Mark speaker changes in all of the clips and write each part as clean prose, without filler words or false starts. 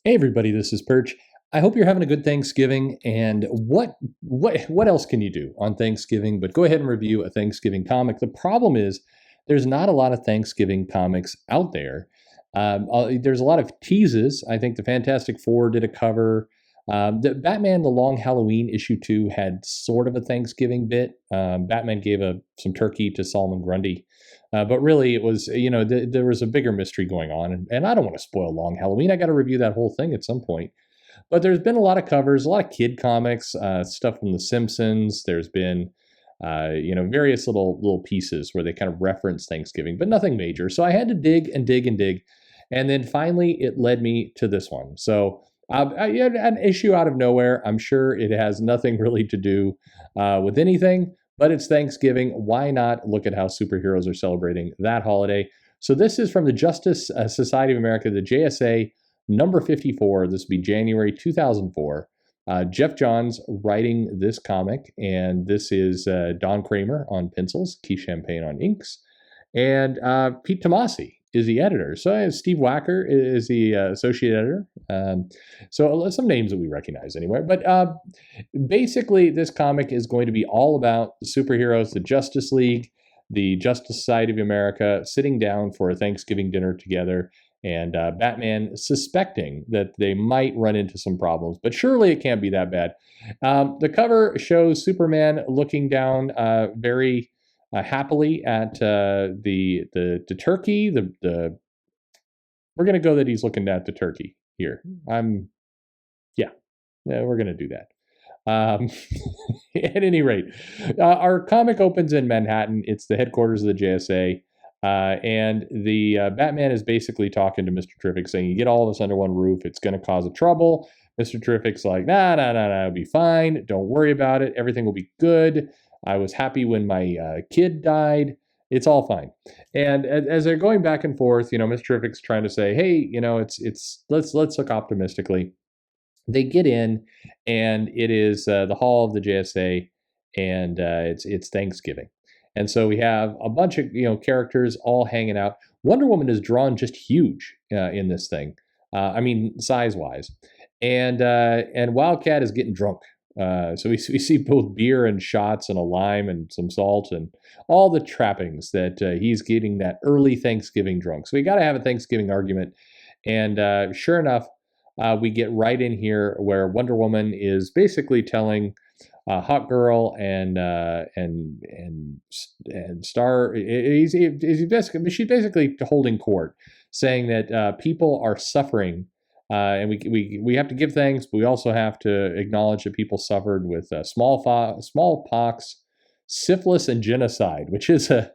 Speaker 1: Hey everybody, this is Perch. I hope you're having a good Thanksgiving. And what else can you do on Thanksgiving? But go ahead and review a Thanksgiving comic. The problem is there's not a lot of Thanksgiving comics out there. There's a lot of teases. I think the Fantastic Four did a cover. The Batman: The Long Halloween issue 2 had sort of a Thanksgiving bit. Batman gave some turkey to Solomon Grundy. But really, it was, there was a bigger mystery going on. And I don't want to spoil Long Halloween. I got to review that whole thing at some point. But there's been a lot of covers, a lot of kid comics, stuff from The Simpsons. There's been, various little pieces where they kind of reference Thanksgiving, but nothing major. So I had to dig and dig and dig. And then finally, it led me to this one. So I had an issue out of nowhere. I'm sure it has nothing really to do with anything, but it's Thanksgiving. Why not look at how superheroes are celebrating that holiday? So this is from the Justice Society of America, the JSA number 54. This will be January 2004. Jeff Johns writing this comic, and this is Don Kramer on pencils, Keith Champagne on inks, and Pete Tomasi is the editor. So Steve Wacker is the associate editor. So some names that we recognize anyway. But basically, this comic is going to be all about the superheroes, the Justice League, the Justice Society of America sitting down for a Thanksgiving dinner together, and Batman suspecting that they might run into some problems, but surely it can't be that bad. The cover shows Superman looking down very happily at the turkey. We're going to go that he's looking at the turkey here. Yeah, we're going to do that. At any rate, our comic opens in Manhattan. It's the headquarters of the JSA. And the Batman is basically talking to Mr. Terrific, saying, you get all of us under one roof, it's going to cause a trouble. Mr. Terrific's like, nah, it'll be fine. Don't worry about it. Everything will be good. I was happy when my kid died. It's all fine. And as they're going back and forth, Mr. Terrific's trying to say, hey, let's look optimistically. They get in, and it is the hall of the JSA, and it's Thanksgiving. And so we have a bunch of characters all hanging out. Wonder Woman is drawn just huge in this thing. I mean, size wise, and Wildcat is getting drunk. So we see both beer and shots and a lime and some salt and all the trappings that he's getting that early Thanksgiving drunk. So we got to have a Thanksgiving argument. And sure enough, we get right in here where Wonder Woman is basically telling Hot Girl and Star. She's basically holding court, saying that people are suffering, and we have to give thanks, but we also have to acknowledge that people suffered with smallpox, syphilis, and genocide, which is a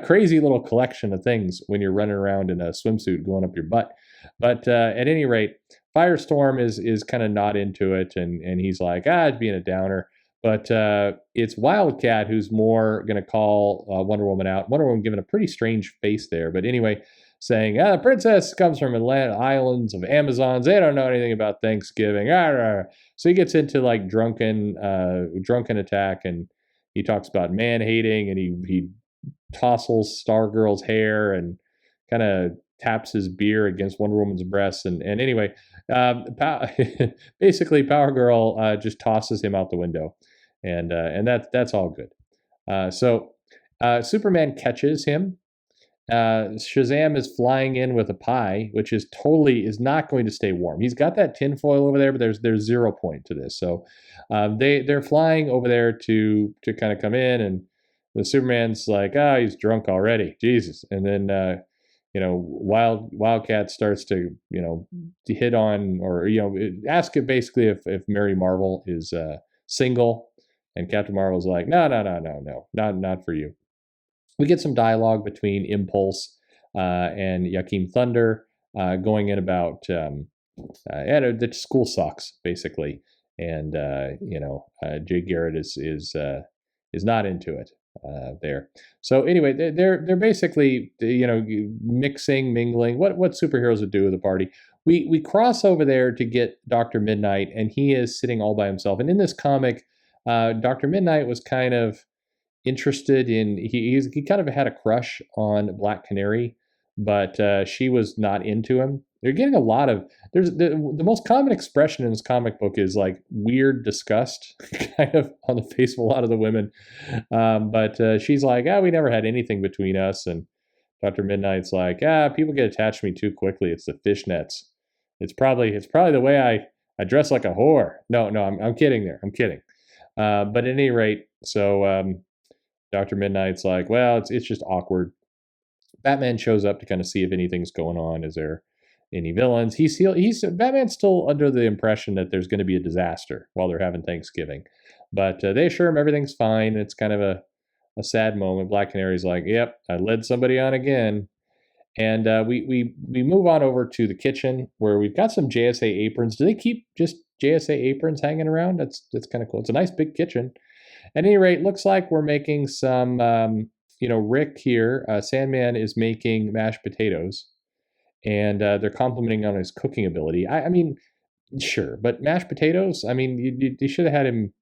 Speaker 1: crazy little collection of things when you're running around in a swimsuit going up your butt. But at any rate, Firestorm is kind of not into it, and he's like, it's being a downer. But it's Wildcat who's more going to call Wonder Woman out. Wonder Woman giving a pretty strange face there. But anyway, saying, the princess comes from Atlantic islands of Amazons. They don't know anything about Thanksgiving. So he gets into like drunken attack, and he talks about man hating, and he tousles Stargirl's hair and kind of taps his beer against Wonder Woman's breasts. And anyway, basically Power Girl just tosses him out the window. And that's all good. So Superman catches him. Shazam is flying in with a pie, which is not going to stay warm. He's got that tinfoil over there, but there's 0 point to this. So they're flying over there to kind of come in, and the Superman's like, he's drunk already, Jesus. And then Wildcat starts to to hit on, or ask it basically if Mary Marvel is single. And Captain Marvel's like, no, not for you. We get some dialogue between Impulse and Joachim Thunder going in about the school sucks, basically. And Jay Garrett is not into it there. So anyway, they're basically mingling what superheroes would do with a party. We cross over there to get Dr. Midnight, and he is sitting all by himself. And in this comic, Dr. Midnight was kind of interested in, he kind of had a crush on Black Canary, but she was not into him. They're getting a lot of, there's the most common expression in this comic book is like weird disgust kind of on the face of a lot of the women. But she's like, we never had anything between us. And Dr. Midnight's like, people get attached to me too quickly. It's the fishnets. It's probably the way I dress like a whore. No, I'm kidding there. I'm kidding. But at any rate, so Dr. Midnight's like, well, it's just awkward. Batman shows up to kind of see if anything's going on. Is there any villains? He's Batman's still under the impression that there's going to be a disaster while they're having Thanksgiving, but they assure him everything's fine. It's kind of a sad moment. Black Canary's like, "Yep, I led somebody on again." And we move on over to the kitchen where we've got some JSA aprons. Do they keep just JSA aprons hanging around? That's kind of cool. It's a nice big kitchen. At any rate, looks like we're making some. Rick here, Sandman is making mashed potatoes, and they're complimenting on his cooking ability. I mean, sure, but mashed potatoes. I mean, you should have had him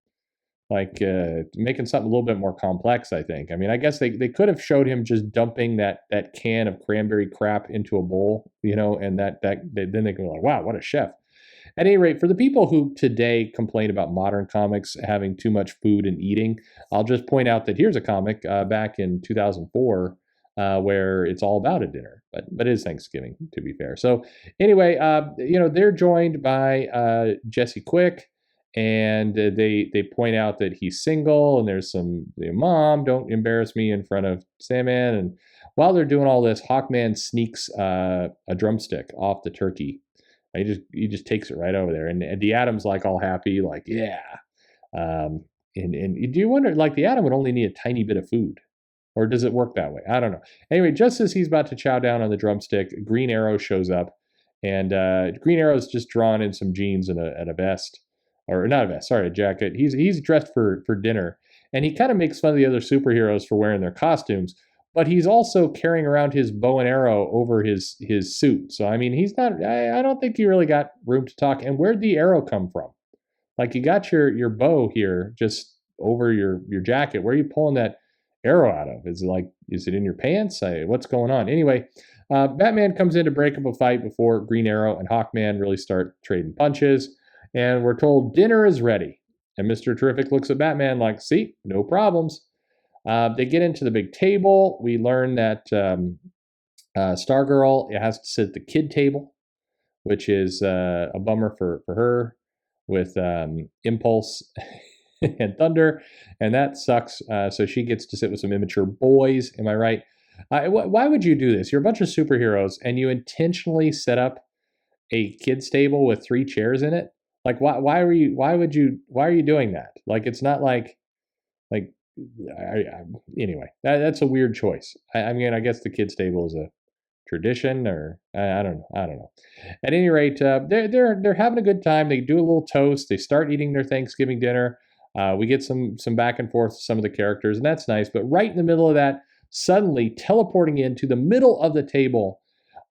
Speaker 1: like making something a little bit more complex. I think. I mean, I guess they could have showed him just dumping that can of cranberry crap into a bowl, and then they go like, wow, what a chef. At any rate, for the people who today complain about modern comics having too much food and eating, I'll just point out that here's a comic back in 2004 where it's all about a dinner, but it is Thanksgiving, to be fair. So anyway, they're joined by Jesse Quick, and they point out that he's single, and there's some mom, don't embarrass me in front of Sandman. And while they're doing all this, Hawkman sneaks a drumstick off the turkey. He just takes it right over there, and the Atom's like all happy, like yeah. And do you wonder, like the Atom would only need a tiny bit of food, or does it work that way? I don't know. Anyway, just as he's about to chow down on the drumstick, Green Arrow shows up, and Green Arrow's just drawn in some jeans and a vest, or not a vest, sorry, a jacket. He's dressed for dinner, and he kind of makes fun of the other superheroes for wearing their costumes. But he's also carrying around his bow and arrow over his suit. So, I mean, he's not, I don't think he really got room to talk. And where'd the arrow come from? Like, you got your bow here just over your jacket. Where are you pulling that arrow out of? Is it in your pants? What's going on? Anyway, Batman comes in to break up a fight before Green Arrow and Hawkman really start trading punches. And we're told dinner is ready. And Mr. Terrific looks at Batman like, see, no problems. They get into the big table. We learn that Stargirl has to sit at the kid table, which is a bummer for her with Impulse and Thunder, and that sucks. So she gets to sit with some immature boys. Am I right? Why would you do this? You're a bunch of superheroes, and you intentionally set up a kid's table with 3 chairs in it. Like, why are you doing that? Like, it's not like anyway, that's a weird choice. I mean, I guess the kids' table is a tradition, or I don't know. At any rate, they're having a good time. They do a little toast. They start eating their Thanksgiving dinner. We get some back and forth with some of the characters, and that's nice. But right in the middle of that, suddenly teleporting into the middle of the table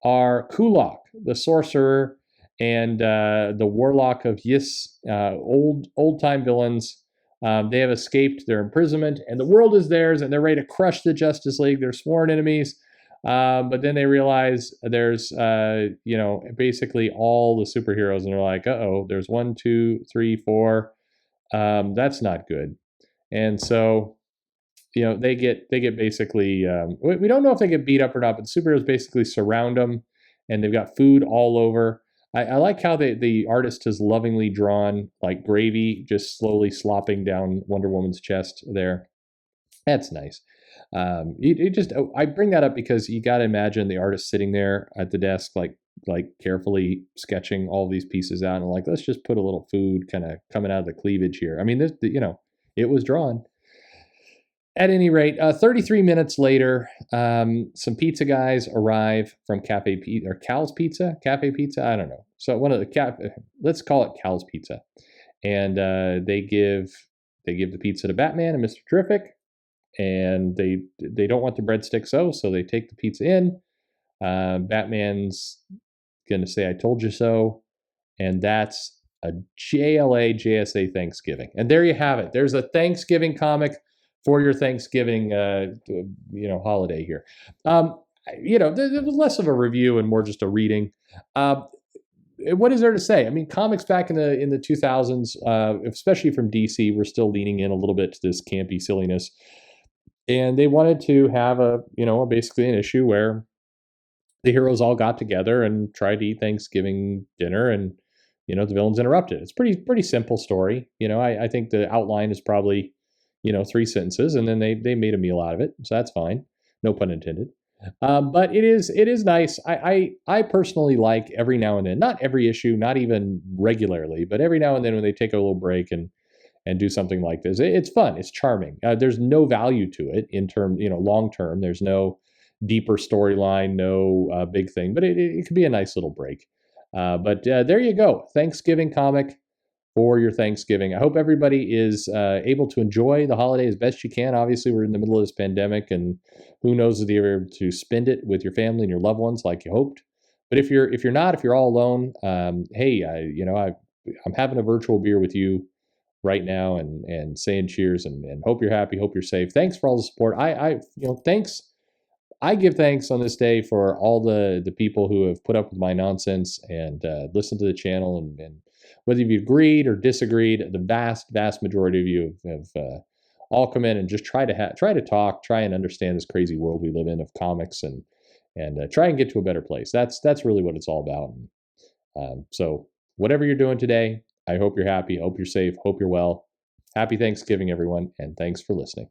Speaker 1: are Kulok, the sorcerer, and the warlock of Yis, old time villains. They have escaped their imprisonment, and the world is theirs, and they're ready to crush the Justice League. They're sworn enemies, but then they realize there's, basically all the superheroes, and they're like, uh-oh, there's 1, 2, 3, 4. That's not good. And so, they get basically, we don't know if they get beat up or not, but the superheroes basically surround them, and they've got food all over. I like how the artist has lovingly drawn like gravy just slowly slopping down Wonder Woman's chest there. That's nice. I bring that up because you got to imagine the artist sitting there at the desk, like carefully sketching all these pieces out, and like, let's just put a little food kind of coming out of the cleavage here. I mean, it was drawn. At any rate, 33 minutes later, some pizza guys arrive from Cafe Pizza, or Cal's Pizza? Cafe Pizza? I don't know. So one of the let's call it Cal's Pizza. And they give the pizza to Batman and Mr. Terrific, and they don't want the breadsticks so they take the pizza in. Batman's going to say, I told you so. And that's a JLA JSA Thanksgiving. And there you have it. There's a Thanksgiving comic for your Thanksgiving, holiday here. there was less of a review and more just a reading. Uh, what is there to say? I mean, comics back in the 2000s, especially from DC, were still leaning in a little bit to this campy silliness, and they wanted to have basically an issue where the heroes all got together and tried to eat Thanksgiving dinner, and the villains interrupted. It's pretty simple story. I think the outline is probably 3 sentences, and then they made a meal out of it, so that's fine. No pun intended. But it is nice. I personally like every now and then, not every issue, not even regularly, but every now and then when they take a little break and do something like this. It's fun. It's charming. There's no value to it in term, long term. There's no deeper storyline, no big thing, but it could be a nice little break. But there you go. Thanksgiving comic for your Thanksgiving. I hope everybody is able to enjoy the holiday as best you can. Obviously, we're in the middle of this pandemic, and who knows if you're able to spend it with your family and your loved ones like you hoped. But if you're not, if you're all alone, hey, I'm having a virtual beer with you right now and saying cheers and hope you're happy, hope you're safe. Thanks for all the support. Thanks. I give thanks on this day for all the people who have put up with my nonsense and listened to the channel, and whether you've agreed or disagreed, the vast majority of you have all come in and just try to talk, try and understand this crazy world we live in of comics, and try and get to a better place. That's really what it's all about. So whatever you're doing today, I hope you're happy, hope you're safe, hope you're well. Happy Thanksgiving, everyone, and thanks for listening.